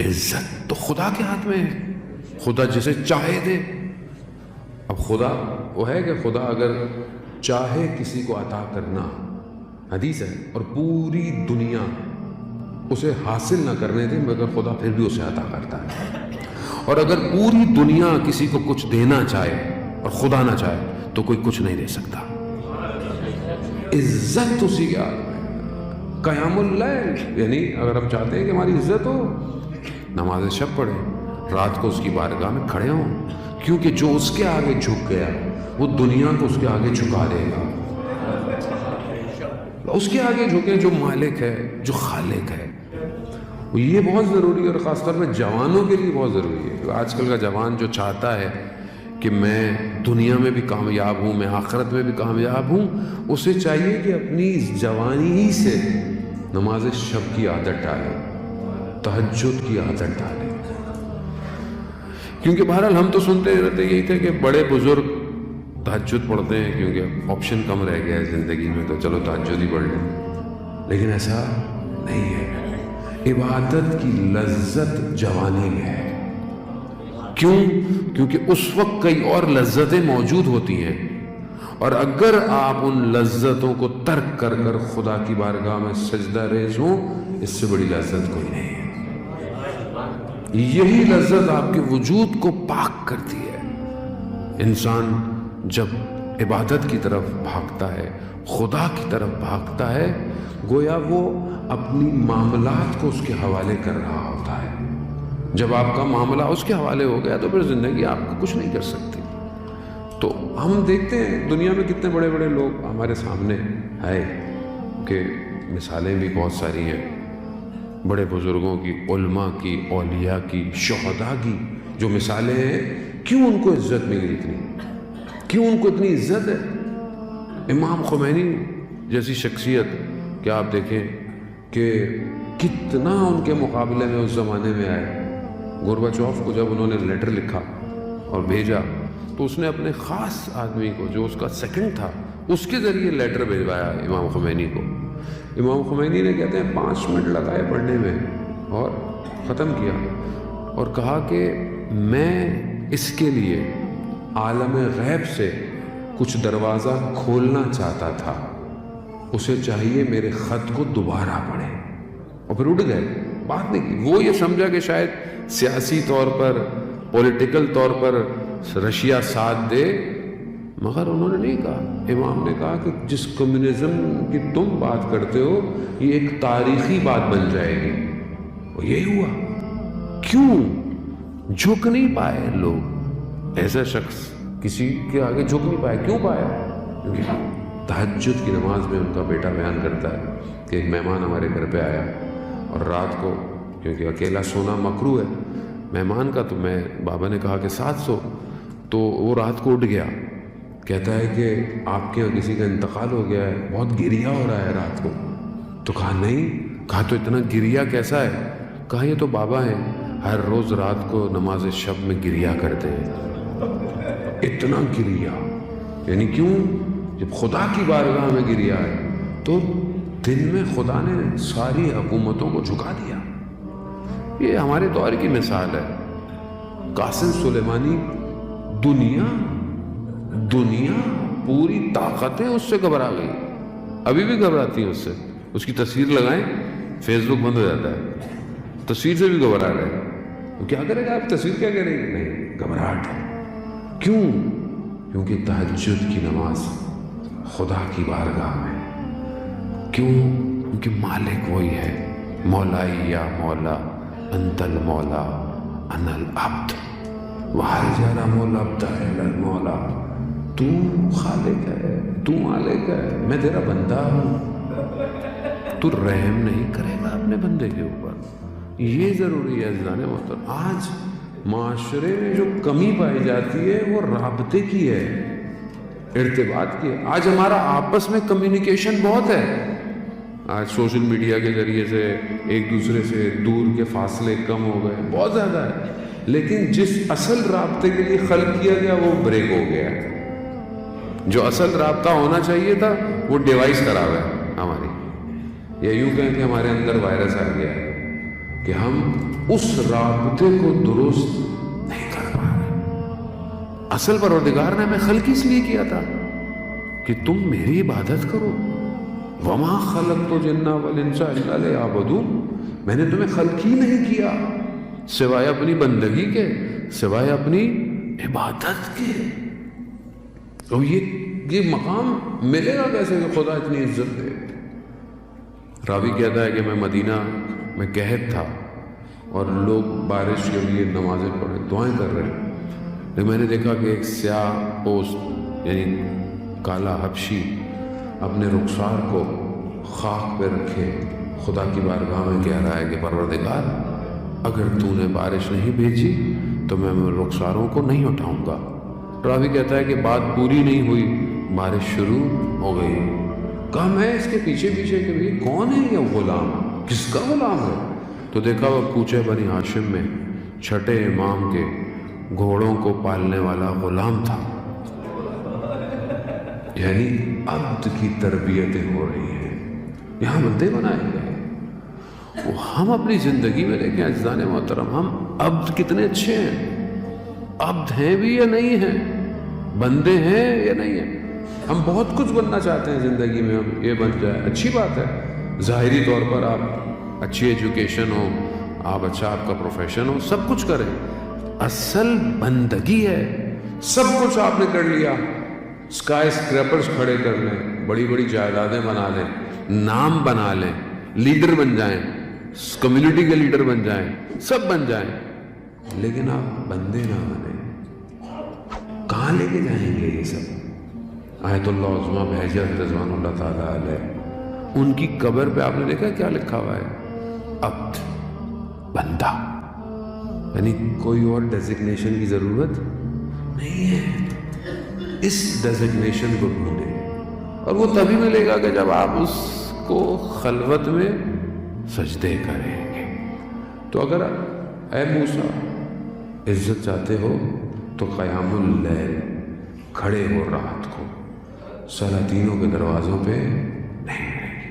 عزت تو خدا کے ہاتھ میں ہے، خدا جسے چاہے دے۔ اب خدا وہ ہے کہ خدا اگر چاہے کسی کو عطا کرنا، حدیث ہے، اور پوری دنیا اسے حاصل نہ کرنے دے مگر خدا پھر بھی اسے عطا کرتا ہے، اور اگر پوری دنیا کسی کو کچھ دینا چاہے اور خدا نہ چاہے تو کوئی کچھ نہیں دے سکتا۔ عزت اسی کے ہاتھ میں۔ قیام اللیل، یعنی اگر ہم چاہتے ہیں کہ ہماری عزت ہو، نماز شب پڑھیں، رات کو اس کی بارگاہ میں کھڑے ہوں، کیونکہ جو اس کے آگے جھک گیا وہ دنیا کو اس کے آگے جھکا دے گا۔ اس کے آگے جھکے جو مالک ہے، جو خالق ہے۔ یہ بہت ضروری ہے، اور خاص طور پہ جوانوں کے لیے بہت ضروری ہے۔ آج کل کا جوان جو چاہتا ہے کہ میں دنیا میں بھی کامیاب ہوں، میں آخرت میں بھی کامیاب ہوں، اسے چاہیے کہ اپنی جوانی ہی سے نماز شب کی عادت ڈالے، تہجد کی عادت ڈالے۔ کیونکہ بہرحال ہم تو سنتے رہتے یہی تھے کہ بڑے بزرگ تہجد پڑھتے ہیں کیونکہ آپشن کم رہ گیا ہے زندگی میں، تو چلو تہجد ہی پڑھ لیں، لیکن ایسا نہیں ہے۔ عبادت کی لذت جوانی میں ہے۔ کیوں؟ کیونکہ اس وقت کئی اور لذتیں موجود ہوتی ہیں، اور اگر آپ ان لذتوں کو ترک کر کر خدا کی بارگاہ میں سجدہ ریز ہوں، اس سے بڑی لذت کوئی نہیں ہے۔ یہی لذت آپ کے وجود کو پاک کرتی ہے۔ انسان جب عبادت کی طرف بھاگتا ہے، خدا کی طرف بھاگتا ہے، گویا وہ اپنی معاملات کو اس کے حوالے کر رہا ہوتا ہے۔ جب آپ کا معاملہ اس کے حوالے ہو گیا تو پھر زندگی آپ کو کچھ نہیں کر سکتی۔ تو ہم دیکھتے ہیں دنیا میں کتنے بڑے بڑے لوگ ہمارے سامنے آئے، کہ مثالیں بھی بہت ساری ہیں بڑے بزرگوں کی، علماء کی، اولیاء کی، شہداء کی، جو مثالیں ہیں۔ کیوں ان کو عزت ملی اتنی؟ کیوں ان کو اتنی عزت ہے؟ امام خمینی جیسی شخصیت کہ آپ دیکھیں کہ کتنا ان کے مقابلے میں اس زمانے میں آئے۔ گورباچوف کو جب انہوں نے لیٹر لکھا اور بھیجا تو اس نے اپنے خاص آدمی کو، جو اس کا سیکنڈ تھا، اس کے ذریعے لیٹر بھیجوایا امام خمینی کو۔ امام خمینی نے کہتے ہیں 5 منٹ لگائے پڑھنے میں اور ختم کیا، اور کہا کہ میں اس کے لیے عالم غیب سے کچھ دروازہ کھولنا چاہتا تھا، اسے چاہیے میرے خط کو دوبارہ پڑھے، اور پھر اٹھ گئے، بات نہیں کی۔ وہ یہ سمجھا کہ شاید سیاسی طور پر، پولیٹیکل طور پر رشیا ساتھ دے، مگر انہوں نے نہیں کہا۔ امام نے کہا کہ جس کمیونزم کی تم بات کرتے ہو یہ ایک تاریخی بات بن جائے گی، اور یہی ہوا۔ کیوں جھک نہیں پائے لوگ؟ ایسا شخص کسی کے آگے جھک نہیں پائے۔ کیوں پایا؟ کیونکہ تہجد کی نماز میں ان کا بیٹا بیان کرتا ہے کہ ایک مہمان ہمارے گھر پہ آیا، اور رات کو کیونکہ اکیلا سونا مکروہ ہے مہمان کا، تو بابا نے کہا کہ ساتھ سو، تو وہ رات کو اٹھ گیا، کہتا ہے کہ آپ کے کسی کا انتقال ہو گیا ہے، بہت گریہ ہو رہا ہے رات کو۔ تو کہا نہیں، کہا تو اتنا گریہ کیسا ہے؟ کہا یہ تو بابا ہیں، ہر روز رات کو نماز شب میں گریہ کرتے ہیں۔ اتنا گریہ، یعنی کیوں؟ جب خدا کی بارگاہ میں گریہ ہے تو دن میں خدا نے ساری حکومتوں کو جھکا دیا۔ یہ ہمارے دور کی مثال ہے۔ قاسم سلیمانی، دنیا پوری طاقتیں اس سے گھبرا گئی، ابھی بھی گھبراتی ہیں اس سے۔ اس کی تصویر لگائیں، فیس بک بند ہو جاتا ہے، تصویر سے بھی گھبرا رہے ہیں۔ کیا کرے گا آپ؟ تصویر کیا کرے گی؟ نہیں، گھبراہٹ ہے۔ کیوں؟ کیونکہ تہجد کی نماز خدا کی بارگاہ میں۔ کیوں؟ کیونکہ مالک وہی ہے، مولائی یا مولا انت المولا انا العبد وحل جرم العبد الی المولا۔ تو خالق ہے، تو مالک ہے، میں تیرا بندہ ہوں، تو رحم نہیں کرے گا اپنے بندے کے اوپر۔ یہ ضروری ہے عزیزان محترم۔ آج معاشرے میں جو کمی پائی جاتی ہے وہ رابطے کی ہے، ارتباط کی ہے۔ آج ہمارا آپس میں کمیونیکیشن بہت ہے، آج سوشل میڈیا کے ذریعے سے ایک دوسرے سے دور کے فاصلے کم ہو گئے، بہت زیادہ ہے، لیکن جس اصل رابطے کے لیے خلق کیا گیا وہ بریک ہو گیا ہے۔ جو اصل رابطہ ہونا چاہیے تھا وہ ڈیوائس خراب ہے ہماری، یا یوں کہیں کہ ہمارے اندر وائرس آ گیا ہے۔ کہ ہم اس رابطے کو درست نہیں کر پا رہے. اصل پروردگار نے ہمیں خلق اس لیے کیا تھا کہ تم میری عبادت کرو. وما خلقت الجن والانس الا لیعبدون. میں نے تمہیں خلق ہی نہیں کیا سوائے اپنی بندگی کے, سوائے اپنی عبادت کے. تو یہ مقام ملے گا کیسے کہ خدا اتنی عزت دے. راوی کہتا ہے کہ میں مدینہ میں قحط تھا اور لوگ بارش کے لیے نمازیں پڑھ رہے, دعائیں کر رہے ہیں, لیکن میں نے دیکھا کہ ایک سیاہ پوست یعنی کالا حبشی اپنے رخسار کو خاک پہ رکھے خدا کی بارگاہ میں کہہ رہا ہے کہ پروردگار اگر تو نے بارش نہیں بھیجی تو میں رخساروں کو نہیں اٹھاؤں گا. راوی کہتا ہے کہ بات پوری نہیں ہوئی, بارش شروع ہو گئی. کہا میں اس کے پیچھے پیچھے کہ بھئی کون ہے یہ غلام, کس کا غلام ہے؟ تو دیکھا وہ کوچے بنی ہاشم میں چھٹے امام کے گھوڑوں کو پالنے والا غلام تھا. یعنی عبد کی تربیتیں ہو رہی ہیں, یہاں بندے بنائے گئے. وہ ہم اپنی زندگی میں دیکھیں عزیزان محترم, ہم عبد کتنے اچھے ہیں. عبد ہیں بھی یا نہیں ہیں, بندے ہیں یا نہیں ہیں. ہم بہت کچھ بننا چاہتے ہیں زندگی میں, ہم یہ بن جائے اچھی بات ہے. ظاہری طور پر آپ اچھی ایجوکیشن ہو, آپ اچھا آپ کا پروفیشن ہو, سب کچھ کریں. اصل بندگی ہے. سب کچھ آپ نے کر لیا, اسکائی اسکریپرز کھڑے کر لیں, بڑی بڑی جائیدادیں بنا لیں, نام بنا لیں, لیڈر بن جائیں, کمیونٹی کے لیڈر بن جائیں, سب بن جائیں, لیکن آپ بندے نہ بنیں. کہاں لے کے جائیں گے یہ سب؟ آیت اللہ عظمیٰ بہجت رضوان اللہ تعالیٰ علیہ, ان کی قبر پہ آپ نے دیکھا کیا لکھا ہوا ہے؟ عبد, بندہ. یعنی کوئی اور ڈیزگنیشن کی ضرورت نہیں ہے. اس ڈیزگنیشن کو ڈھونڈیں, اور وہ تبھی ملے گا کہ جب آپ اس کو خلوت میں سجدے کریں گے. تو اگر اے موسیٰ عزت چاہتے ہو تو قیام اللیل, کھڑے ہو رات کو, سلاطینوں کے دروازوں پہ